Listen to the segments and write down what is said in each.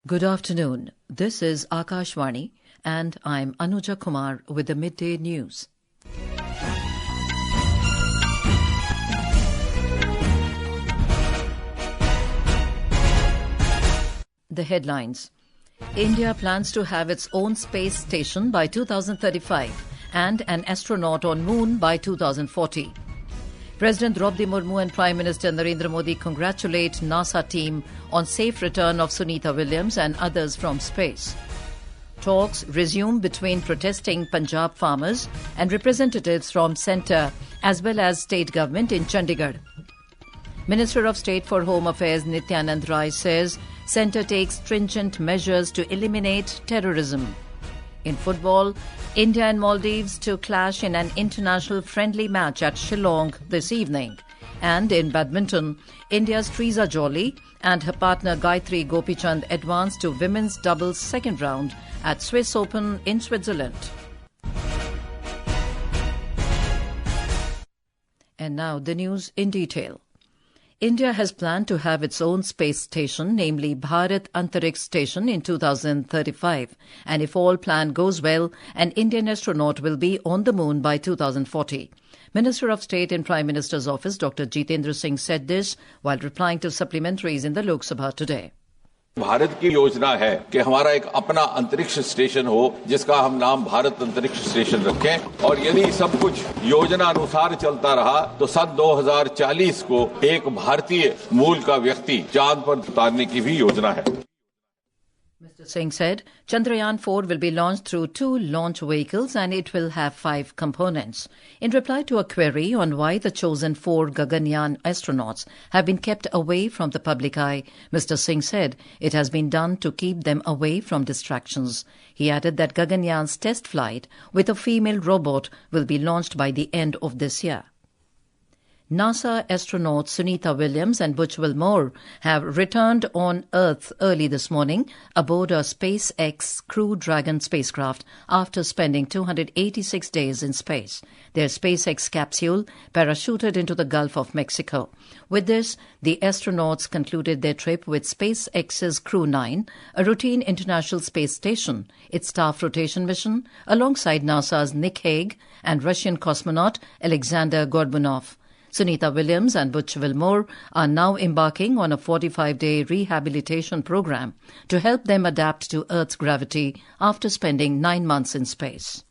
Good afternoon. This is Akashvani and I'm Anuja Kumar with the Midday News. The headlines. India plans to have its own space station by 2035 and an astronaut on moon by 2040. President Droupadi Murmu and Prime Minister Narendra Modi congratulate NASA team on safe return of Sunita Williams and others from space. Talks resume between protesting Punjab farmers and representatives from centre as well as state government in Chandigarh. Minister of State for Home Affairs Nityanand Rai says centre takes stringent measures to eliminate terrorism. In football, India and Maldives to clash in an international friendly match at Shillong this evening. And in badminton, India's Treesa Jolly and her partner Gayatri Gopichand advanced to women's doubles second round at Swiss Open in Switzerland. And now the news in detail. India has planned to have its own space station, namely Bharat Antariksh Station, in 2035. And if all plan goes well, an Indian astronaut will be on the moon by 2040. Minister of State in Prime Minister's office, Dr. Jitendra Singh, said this while replying to supplementaries in the Lok Sabha today. Bharat की योजना है कि हमारा एक अपना अंतरिक्ष station हो जिसका हम नाम भारत अंतरिक्ष स्टेशन रखें और यदि सब कुछ योजना अनुसार चलता रहा तो सन 2040 को एक भारतीय मूल का व्यक्ति चांद पर उतारने की भी योजना है. Mr. Singh said Chandrayaan-4 will be launched through 2 launch vehicles and it will have 5 components. In reply to a query on why the chosen 4 Gaganyaan astronauts have been kept away from the public eye, Mr. Singh said it has been done to keep them away from distractions. He added that Gaganyaan's test flight with a female robot will be launched by the end of this year. NASA astronauts Sunita Williams and Butch Wilmore have returned on Earth early this morning aboard a SpaceX Crew Dragon spacecraft after spending 286 days in space. Their SpaceX capsule parachuted into the Gulf of Mexico. With this, the astronauts concluded their trip with SpaceX's Crew 9, a routine International Space Station, its staff rotation mission, alongside NASA's Nick Hague and Russian cosmonaut Alexander Gorbunov. Sunita Williams and Butch Wilmore are now embarking on a 45-day rehabilitation program to help them adapt to Earth's gravity after spending 9 months in space.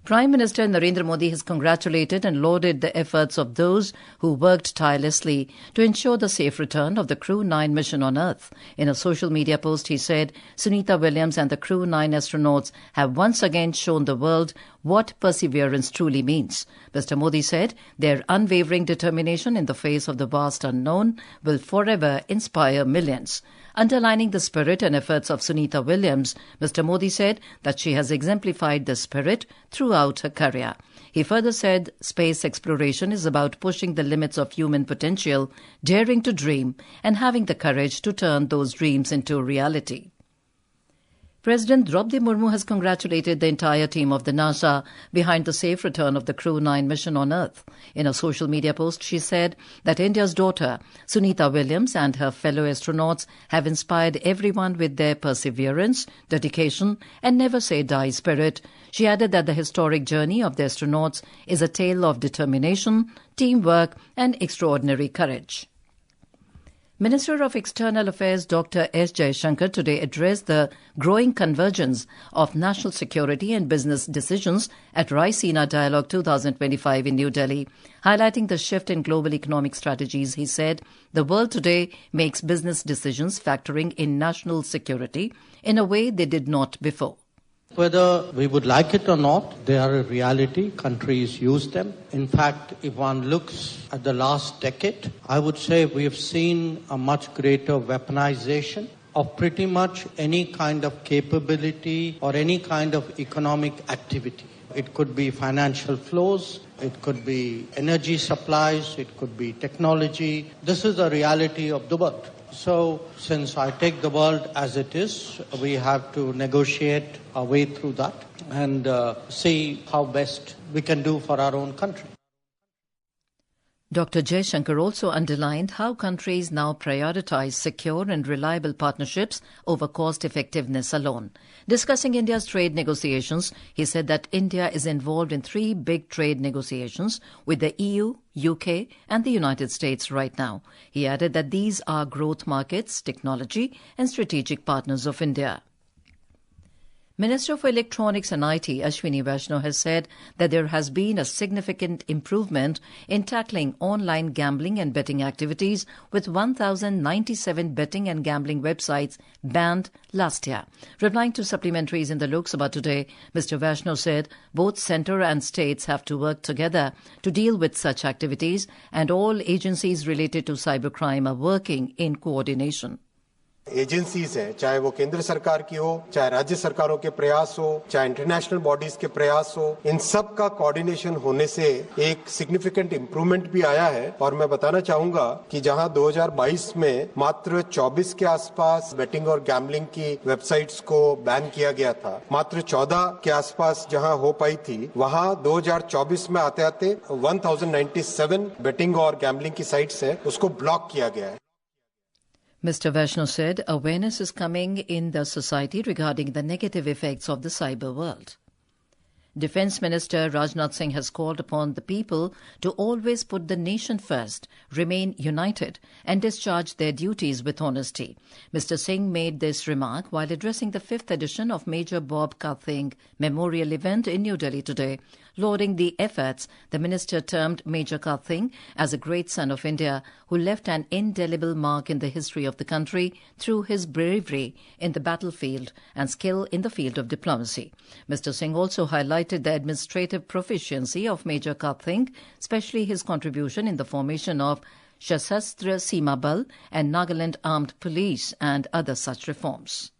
Prime Minister Narendra Modi has congratulated and lauded the efforts of those who worked tirelessly to ensure the safe return of the Crew 9 mission on Earth. In a social media post, he said, Sunita Williams and the Crew 9 astronauts have once again shown the world what perseverance truly means. Mr. Modi said their unwavering determination in the face of the vast unknown will forever inspire millions. Underlining the spirit and efforts of Sunita Williams, Mr. Modi said that she has exemplified the spirit throughout her career. He further said space exploration is about pushing the limits of human potential, daring to dream, and having the courage to turn those dreams into reality. President Droupadi Murmu has congratulated the entire team of the NASA behind the safe return of the Crew 9 mission on Earth. In a social media post, she said that India's daughter, Sunita Williams, and her fellow astronauts have inspired everyone with their perseverance, dedication, and never-say-die spirit. She added that the historic journey of the astronauts is a tale of determination, teamwork, and extraordinary courage. Minister of External Affairs Dr. S. Jaishankar today addressed the growing convergence of national security and business decisions at Raisina Dialogue 2025 in New Delhi. Highlighting the shift in global economic strategies, he said, the world today makes business decisions factoring in national security in a way they did not before. Whether we would like it or not, they are a reality. Countries use them. In fact, if one looks at the last decade, I would say we have seen a much greater weaponization of pretty much any kind of capability or any kind of economic activity. It could be financial flows, it could be energy supplies, it could be technology. This is the reality of the world. So, since I take the world as it is, we have to negotiate our way through that and see how best we can do for our own country. Dr. Jaishankar also underlined how countries now prioritize secure and reliable partnerships over cost effectiveness alone. Discussing India's trade negotiations, he said that India is involved in 3 big trade negotiations with the EU, UK and the United States right now. He added that these are growth markets, technology and strategic partners of India. Minister for Electronics and IT, Ashwini Vaishnaw, has said that there has been a significant improvement in tackling online gambling and betting activities, with 1,097 betting and gambling websites banned last year. Replying to supplementaries in the Lok Sabha today, Mr. Vaishnaw said both centre and states have to work together to deal with such activities, and all agencies related to cybercrime are working in coordination. Agencies हैं, चाहे वो केंद्र सरकार की हो, चाहे राज्य सरकारों के प्रयास हो, चाहे इंटरनेशनल बॉडीज के प्रयास हो, इन सब का कोऑर्डिनेशन होने से एक सिग्निफिकेंट इंप्रूवमेंट भी आया है। और मैं बताना चाहूंगा कि जहां 2022 में मात्र 24 के आसपास बेटिंग और गैम्बलिंग की वेबसाइट्स को बैन किया गया था, मात्र 14 के आसपास जहां हो पाई थी, वहां 2024 में आते आते 1097 बेटिंग और गैम्बलिंग की साइट्स हैं, उसको ब्लॉक किया गया है। Mr. Vaishnaw said awareness is coming in the society regarding the negative effects of the cyber world. Defence Minister Rajnath Singh has called upon the people to always put the nation first, remain united and discharge their duties with honesty. Mr. Singh made this remark while addressing the 5th edition of Major Bob Karthing Memorial event in New Delhi today. Lauding the efforts, the minister termed Major Karthing as a great son of India who left an indelible mark in the history of the country through his bravery in the battlefield and skill in the field of diplomacy. Mr. Singh also highlighted the administrative proficiency of Major Karthing, especially his contribution in the formation of Sashastra Seema Bal and Nagaland Armed Police and other such reforms.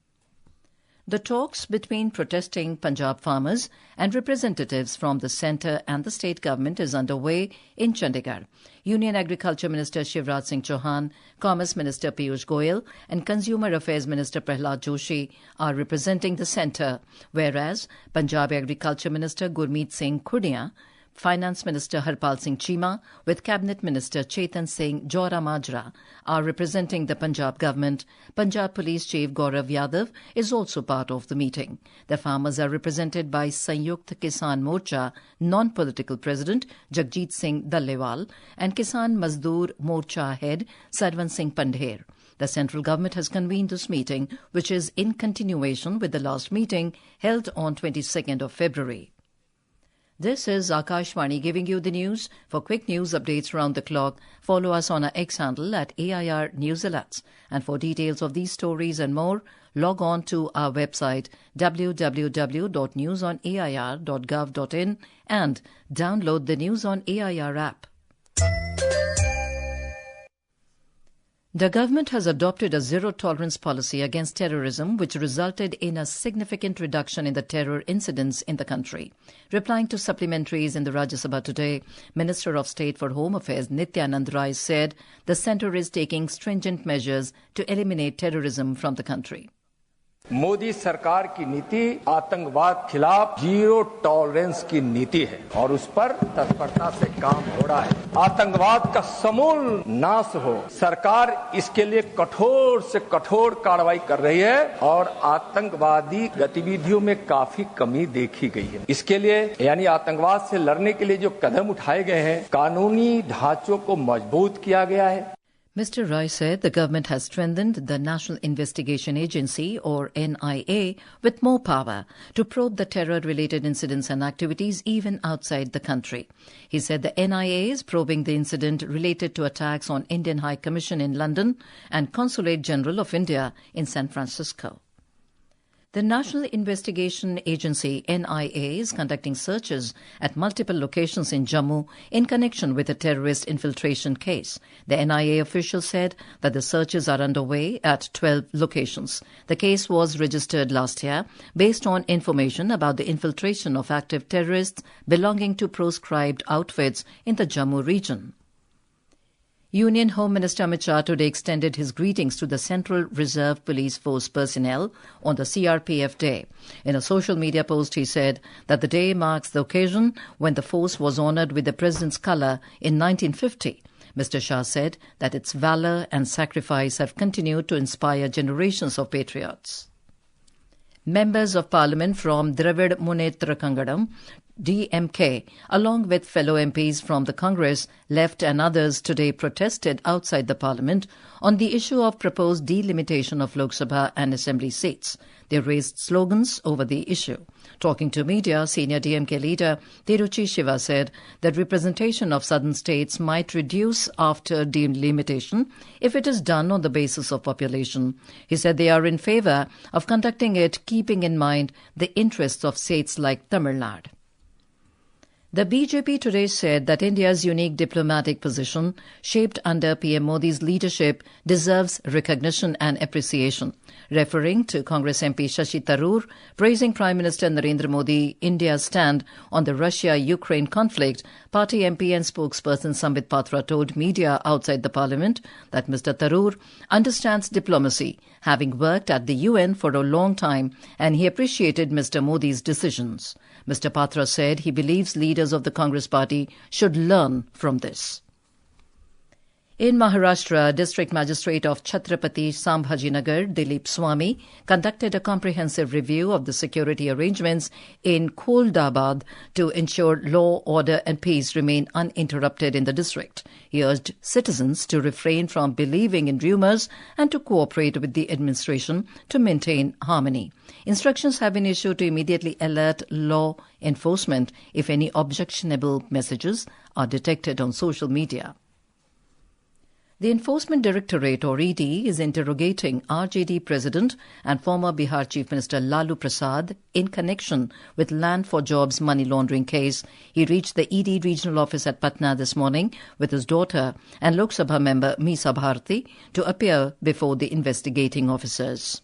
The talks between protesting Punjab farmers and representatives from the centre and the state government is underway in Chandigarh. Union Agriculture Minister Shivraj Singh Chauhan, Commerce Minister Piyush Goyal and Consumer Affairs Minister Prahlad Joshi are representing the centre, whereas Punjab Agriculture Minister Gurmeet Singh Khurdia, Finance Minister Harpal Singh Cheema with Cabinet Minister Chetan Singh Jora Majra are representing the Punjab government. Punjab Police Chief Gaurav Yadav is also part of the meeting. The farmers are represented by Sanyukt Kisan Morcha non-political president Jagjit Singh Dallewal and Kisan Mazdoor Morcha head Sarwan Singh Pandher. The central government has convened this meeting, which is in continuation with the last meeting held on 22nd of February. This is Akashvani giving you the news. For quick news updates around the clock, follow us on our X handle at AIR News Alerts. And for details of these stories and more, log on to our website www.newsonair.gov.in and download the News on AIR app. The government has adopted a zero-tolerance policy against terrorism, which resulted in a significant reduction in the terror incidents in the country. Replying to supplementaries in the Rajya Sabha today, Minister of State for Home Affairs Nityanand Rai said the centre is taking stringent measures to eliminate terrorism from the country. Modi सरकार की नीति आतंकवाद खिलाफ zero tolerance की नीति है और उस पर तत्परता से काम हो रहा है। आतंकवाद का समूल नाश हो, सरकार इसके लिए कठोर से कठोर कार्रवाई कर रही है और आतंकवादी गतिविधियों में काफी कमी देखी गई है। इसके लिए यानी आतंकवाद से लड़ने के लिए जो कदम उठाए गए हैं, कानूनी ढांचों को मजबूत किया गया है। Mr. Rai said the government has strengthened the National Investigation Agency, or NIA, with more power to probe the terror-related incidents and activities even outside the country. He said the NIA is probing the incident related to attacks on Indian High Commission in London and Consulate General of India in San Francisco. The National Investigation Agency, NIA, is conducting searches at multiple locations in Jammu in connection with a terrorist infiltration case. The NIA official said that the searches are underway at 12 locations. The case was registered last year based on information about the infiltration of active terrorists belonging to proscribed outfits in the Jammu region. Union Home Minister Amit Shah today extended his greetings to the Central Reserve Police Force personnel on the CRPF Day. In a social media post, he said that the day marks the occasion when the force was honoured with the President's colour in 1950. Mr. Shah said that its valour and sacrifice have continued to inspire generations of patriots. Members of Parliament from Dravid Munnetra Kangadam, DMK, along with fellow MPs from the Congress, Left and others today protested outside the Parliament on the issue of proposed delimitation of Lok Sabha and Assembly seats. They raised slogans over the issue. Talking to media, senior DMK leader Tiruchi Shiva said that representation of southern states might reduce after delimitation if it is done on the basis of population. He said they are in favour of conducting it keeping in mind the interests of states like Tamil Nadu. The BJP today said that India's unique diplomatic position, shaped under PM Modi's leadership, deserves recognition and appreciation. Referring to Congress MP Shashi Tharoor, praising Prime Minister Narendra Modi, India's stand on the Russia-Ukraine conflict, party MP and spokesperson Sambit Patra told media outside the Parliament that Mr. Tharoor understands diplomacy, having worked at the UN for a long time, and he appreciated Mr. Modi's decisions. Mr. Patra said he believes leaders of the Congress party should learn from this. In Maharashtra, District Magistrate of Chhatrapati Sambhajinagar, Dilip Swami, conducted a comprehensive review of the security arrangements in Kholdabad to ensure law, order and peace remain uninterrupted in the district. He urged citizens to refrain from believing in rumours and to cooperate with the administration to maintain harmony. Instructions have been issued to immediately alert law enforcement if any objectionable messages are detected on social media. The Enforcement Directorate, or ED, is interrogating RJD President and former Bihar Chief Minister Lalu Prasad in connection with Land for Jobs money laundering case. He reached the ED regional office at Patna this morning with his daughter and Lok Sabha member Meesa Bharti to appear before the investigating officers.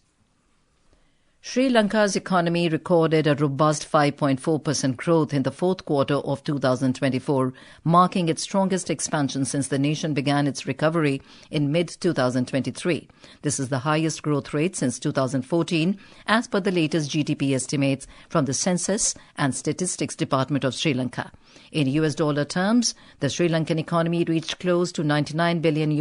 Sri Lanka's economy recorded a robust 5.4% growth in the fourth quarter of 2024, marking its strongest expansion since the nation began its recovery in mid-2023. This is the highest growth rate since 2014, as per the latest GDP estimates from the Census and Statistics Department of Sri Lanka. In US dollar terms, the Sri Lankan economy reached close to $99 billion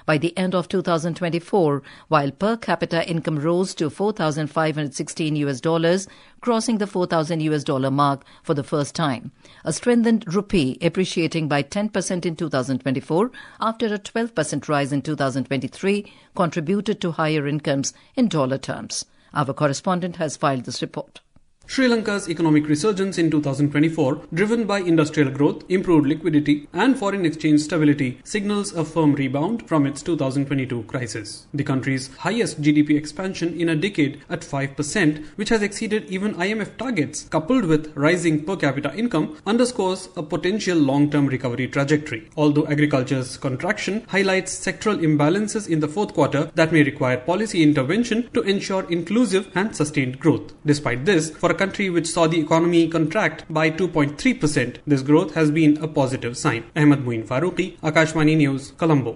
by the end of 2024, while per capita income rose to $4,516, crossing the $4,000 mark for the first time. A strengthened rupee appreciating by 10% in 2024 after a 12% rise in 2023 contributed to higher incomes in dollar terms. Our correspondent has filed this report. Sri Lanka's economic resurgence in 2024, driven by industrial growth, improved liquidity and foreign exchange stability, signals a firm rebound from its 2022 crisis. The country's highest GDP expansion in a decade at 5%, which has exceeded even IMF targets, coupled with rising per capita income, underscores a potential long-term recovery trajectory. Although agriculture's contraction highlights sectoral imbalances in the fourth quarter that may require policy intervention to ensure inclusive and sustained growth. Despite this, for a country which saw the economy contract by 2.3%, this growth has been a positive sign. Ahmed Muin Farooqi, Akashvani News, Colombo.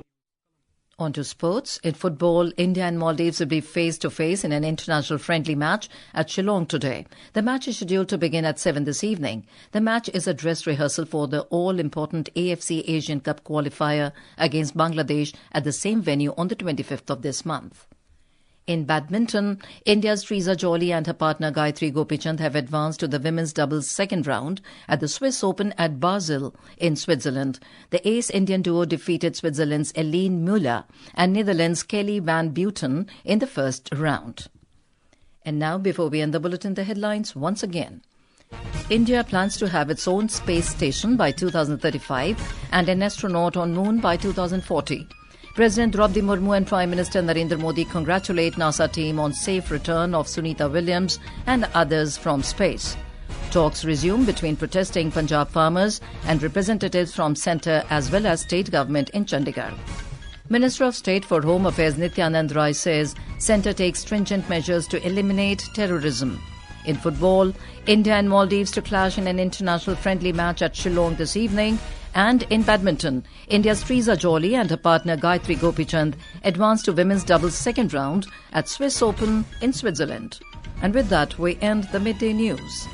On to sports. In football, India and Maldives will be face-to-face in an international friendly match at Shillong today. The match is scheduled to begin at 7 this evening. The match is a dress rehearsal for the all-important AFC Asian Cup qualifier against Bangladesh at the same venue on the 25th of this month. In badminton, India's Treesa Jolly and her partner Gayatri Gopichand have advanced to the women's doubles second round at the Swiss Open at Basel in Switzerland. The ace Indian duo defeated Switzerland's Eline Müller and Netherlands' Kelly van Buiten in the first round. And now, before we end the bulletin, the headlines once again. India plans to have its own space station by 2035 and an astronaut on moon by 2040. President Droupadi Murmu and Prime Minister Narendra Modi congratulate NASA team on safe return of Sunita Williams and others from space. Talks resume between protesting Punjab farmers and representatives from centre as well as state government in Chandigarh. Minister of State for Home Affairs Nityanand Rai says centre takes stringent measures to eliminate terrorism. In football, India and Maldives to clash in an international friendly match at Shillong this evening, And in badminton, India's Treesa Jolly and her partner Gayatri Gopichand advanced to women's doubles second round at Swiss Open in Switzerland. And with that, we end the midday news.